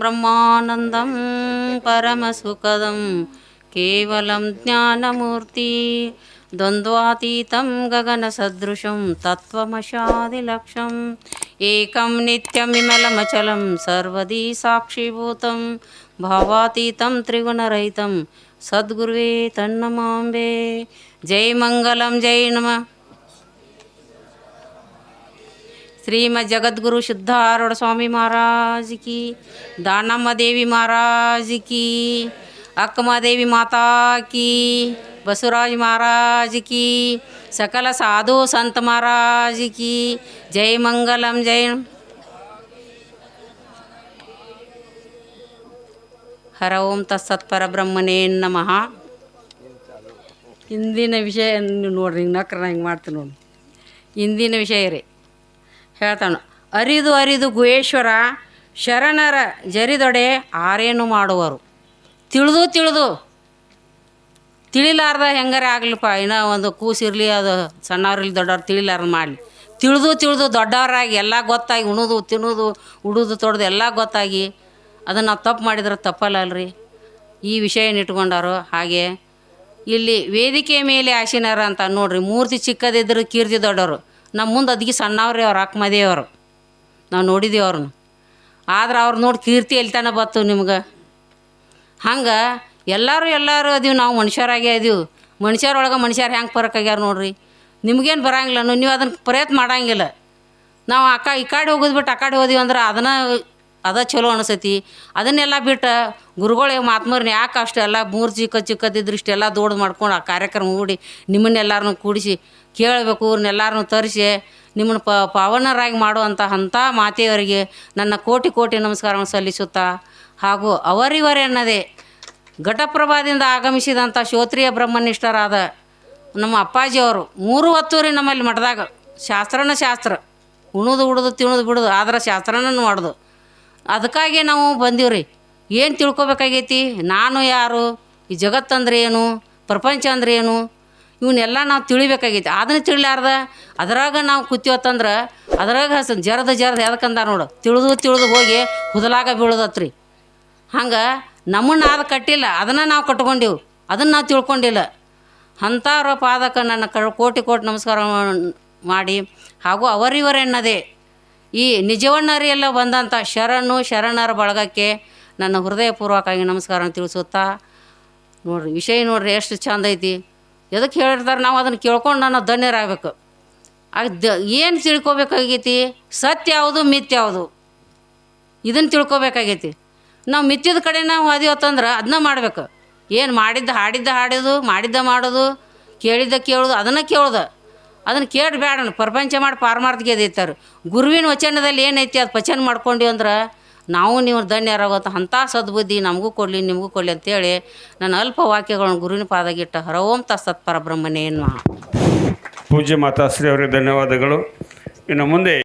ಬ್ರಹ್ಮಾನಂದಂ ಪರಮಸುಖದಂ ಕೇವಲಂ ಜ್ಞಾನಮೂರ್ತಿ ದ್ವಂದ್ವಾತೀತಂ ಗಗನಸದೃಶಂ ತತ್ವಮಶಾದಿಲಕ್ಷಂ ಏಕಂ ನಿತ್ಯಮಿಮಲಮಚಲಂ ಸರ್ವದಿ ಸಾಕ್ಷಿಭೂತಂ ಭಾವಾತೀತಂ ತ್ರಿಗುಣರಹಿತಂ ಸದ್ಗುರುವೇ ತನ್ನಮಾಂಬೆ. ಜೈ ಮಂಗಲಂ. ಜೈ ನಮಃ. ಶ್ರೀಮದ್ ಜಗದ್ಗುರು ಸಿದ್ಧಾರೂಢ ಸ್ವಾಮಿ ಮಹಾರಾಜ್ ಕಿ, ದಾನಮ್ಮ ದೇವಿ ಮಹಾರಾಜ್ ಕಿ, ಅಕ್ಕಮದೇವಿ ಮಾತಾ ಕಿ, ಬಸವರಾಜ್ ಮಹಾರಾಜ್ ಕಿ, ಸಕಲ ಸಾಧು ಸಂತ ಮಹಾರಾಜ್ ಕಿ. ಜೈ ಮಂಗಲಂ. ಜೈ ಹರ ಓಂ ತತ್ಸತ್ ಪರಬ್ರಹ್ಮನೇ ನಮಃ. ಇಂದಿನ ವಿಷಯ ನೋಡ್ರಿ, ಹಿಂಗೆ ನಕ್ರ ಹಿಂಗೆ ಮಾಡ್ತೀನಿ ನೋಡಿ. ಇಂದಿನ ವಿಷಯ ರೀ ಹೇಳ್ತಾನೆ. ಅರಿದು ಅರಿದು ಗುಹೇಶ್ವರ ಶರಣರ ಜರಿದೊಡೆ ಆರೇನು ಮಾಡುವರು. ತಿಳಿದು ತಿಳಿಲಾರ್ದ ಹೆಂಗಾರೆ ಆಗ್ಲಿಪ್ಪ, ಇನ್ನೂ ಒಂದು ಕೂಸಿರಲಿ, ಅದು ಸಣ್ಣವ್ರಲ್ಲಿ ದೊಡ್ಡವ್ರು ತಿಳಿಲಾರ್ದ ಮಾಡಲಿ. ತಿಳಿದು ದೊಡ್ಡವರಾಗಿ ಎಲ್ಲ ಗೊತ್ತಾಗಿ ಉಣೋದು ತಿನ್ನೋದು ಉಡೋದು ತೊಡ್ದು ಎಲ್ಲ ಗೊತ್ತಾಗಿ ಅದನ್ನು ನಾವು ತಪ್ಪು ಮಾಡಿದ್ರೆ ತಪ್ಪಲ್ಲಲ್ರಿ. ಈ ವಿಷಯನ ಇಟ್ಕೊಂಡಾರು. ಹಾಗೆ ಇಲ್ಲಿ ವೇದಿಕೆ ಮೇಲೆ ಆಸೀನರ ಅಂತ ನೋಡ್ರಿ, ಮೂರ್ತಿ ಚಿಕ್ಕದಿದ್ರು ಕೀರ್ತಿ ದೊಡ್ಡವರು. ನಮ್ಮ ಮುಂದೆ ಅದಕ್ಕೆ ಸಣ್ಣವ್ರಿ ಅವ್ರು, ಅಕ್ಕಮದೇವರು ನಾವು ನೋಡಿದ್ದೀವಿ ಅವ್ರನ್ನ. ಆದ್ರೆ ಅವ್ರು ನೋಡಿ ಕೀರ್ತಿ ಎಲ್ತಾನ ಬತ್ತು ನಿಮ್ಗೆ. ಹಂಗೆ ಎಲ್ಲರೂ ಅದೀವಿ, ನಾವು ಮನುಷ್ಯರಾಗೇ ಅದೀವಿ. ಮನುಷ್ಯರೊಳಗೆ ಮನುಷ್ಯರು ಹೆಂಗೆ ಫರಕ್ ಆಗ್ಯಾರ ನೋಡ್ರಿ. ನಿಮ್ಗೇನು ಬರೋಂಗಿಲ್ಲ, ನೀವು ಅದನ್ನು ಪ್ರಯತ್ನ ಮಾಡೋಂಗಿಲ್ಲ. ನಾವು ಈ ಕಡೆ ಹೋಗೋದು ಆ ಕಡೆ ಹೋದಿವಿ ಅಂದ್ರೆ ಅದ ಚಲೋ ಅನಿಸೈತಿ. ಅದನ್ನೆಲ್ಲ ಬಿಟ್ಟು ಗುರುಗಳಿಗೆ ಮಹಾತ್ಮರನ್ನ ಯಾಕೆ ಅಷ್ಟೆಲ್ಲ ಮೂರ್ತಿ ಚಿಕ್ಕದಿದ್ರು ಇಷ್ಟೆಲ್ಲ ದೊಡ್ಡದು ಮಾಡ್ಕೊಂಡು ಆ ಕಾರ್ಯಕ್ರಮ ಹೂಡಿ ನಿಮ್ಮನ್ನೆಲ್ಲರನ್ನೂ ಕೂಡಿಸಿ ಕೇಳಬೇಕು, ಇವ್ರನ್ನೆಲ್ಲರನ್ನೂ ತರಿಸಿ ನಿಮ್ಮನ್ನು ಪಾವನರಾಗಿ ಮಾಡುವಂಥ ಮಾತೆಯವರಿಗೆ ನನ್ನ ಕೋಟಿ ನಮಸ್ಕಾರವನ್ನು ಸಲ್ಲಿಸುತ್ತಾ, ಹಾಗೂ ಅವರಿವರೆನ್ನದೇ ಘಟಪ್ರಭಾದಿಂದ ಆಗಮಿಸಿದಂಥ ಶ್ರೋತ್ರಿಯ ಬ್ರಹ್ಮನಿಷ್ಠರಾದ ನಮ್ಮ ಅಪ್ಪಾಜಿಯವರು 3 ಹೊತ್ತು ರೀ ನಮ್ಮಲ್ಲಿ ಮಠದಾಗ ಶಾಸ್ತ್ರ ಉಣೋದು ಉಡೋದು ತಿನ್ನೋದು ಬಿಡೋದು, ಆದ್ರೆ ಶಾಸ್ತ್ರನ ಮಾಡೋದು. ಅದಕ್ಕಾಗಿ ನಾವು ಬಂದೀವ್ರಿ. ಏನು ತಿಳ್ಕೊಬೇಕಾಗೈತಿ, ನಾನು ಯಾರು, ಈ ಜಗತ್ತಂದ್ರೆ ಏನು, ಪ್ರಪಂಚ ಅಂದ್ರೆ ಏನು, ಇವನ್ನೆಲ್ಲ ನಾವು ತಿಳಿಬೇಕಾಗೈತಿ. ಅದನ್ನು ತಿಳಿಲಾರ್ದ ಅದ್ರಾಗ ನಾವು ಕೂತೀವತ್ತಂದ್ರೆ ಅದ್ರಾಗ ಜರದ ಎದಕ್ಕಂದ ನೋಡು, ತಿಳಿದು ಹೋಗಿ ಹುದಲಾಗ ಬೀಳೋದತ್ರಿ. ಹಂಗೆ ನಮ್ಮನ್ನು ಅದು ಕಟ್ಟಿಲ್ಲ, ಅದನ್ನು ನಾವು ಕಟ್ಕೊಂಡೀವಿ, ಅದನ್ನು ನಾವು ತಿಳ್ಕೊಂಡಿಲ್ಲ. ಅಂಥವ್ರ ಪಾದಕ್ಕೆ ನನ್ನ ಕೋಟಿ ನಮಸ್ಕಾರ ಮಾಡಿ, ಹಾಗೂ ಅವರಿವರೆನ್ನದೇ ಈ ನಿಜವನ್ನರಿಯೆಲ್ಲ ಬಂದಂಥ ಶರಣರ ಬಳಗಕ್ಕೆ ನನ್ನ ಹೃದಯಪೂರ್ವಕವಾಗಿ ನಮಸ್ಕಾರ ತಿಳಿಸುತ್ತಾ, ನೋಡಿರಿ ವಿಷಯ ನೋಡ್ರಿ ಎಷ್ಟು ಚಂದ ಐತಿ. ಎದಕ್ಕೆ ಹೇಳಿರ್ತಾರೆ, ನಾವು ಅದನ್ನು ಕೇಳ್ಕೊಂಡು ನಾನು ಧನ್ಯರಾಗಬೇಕು. ಏನು ತಿಳ್ಕೊಬೇಕಾಗೈತಿ, ಸತ್ಯ ಯಾವುದು ಮಿಥ್ಯ ಯಾವುದು ಇದನ್ನು ತಿಳ್ಕೊಬೇಕಾಗೈತಿ. ನಾವು ಮಿಥ್ಯದ ಕಡೆ ನಾವು ಅದೀವತ್ತಂದ್ರೆ ಅದನ್ನ ಮಾಡ್ಬೇಕು. ಏನು ಹಾಡಿದ್ದ ಹಾಡೋದು, ಮಾಡಿದ್ದ ಮಾಡೋದು, ಕೇಳಿದ್ದ ಕೇಳೋದು, ಅದನ್ನು ಕೇಳೋದು. ಅದನ್ನು ಕೇಳಿ ಬೇಡ, ಪ್ರಪಂಚ ಮಾಡಿ ಪಾರಮಾರ್ಥಿಗೆ ಅದೈತಾರೆ. ಗುರುವಿನ ವಚನದಲ್ಲಿ ಏನೈತಿ ಅದು ಪಚನ ಮಾಡ್ಕೊಂಡ್ವಿ ಅಂದ್ರೆ ನಾವು ನೀವು ಧನ್ಯರಾಗೋತ. ಅಂಥ ಸದ್ಬುದ್ಧಿ ನಮಗೂ ಕೊಡಲಿ ನಿಮಗೂ ಕೊಡಲಿ ಅಂತೇಳಿ ನನ್ನ ಅಲ್ಪ ವಾಕ್ಯಗಳನ್ನು ಗುರುವಿನ ಪಾದಾಗಿಟ್ಟ ಹರ ಓಂ ತತ್ಸತ್ ಪರಬ್ರಹ್ಮನೇ ನಮಃ. ಪೂಜ್ಯ ಮಾತಾಶ್ರೀ ಅವರಿಗೆ ಧನ್ಯವಾದಗಳು. ಇನ್ನು ಮುಂದೆ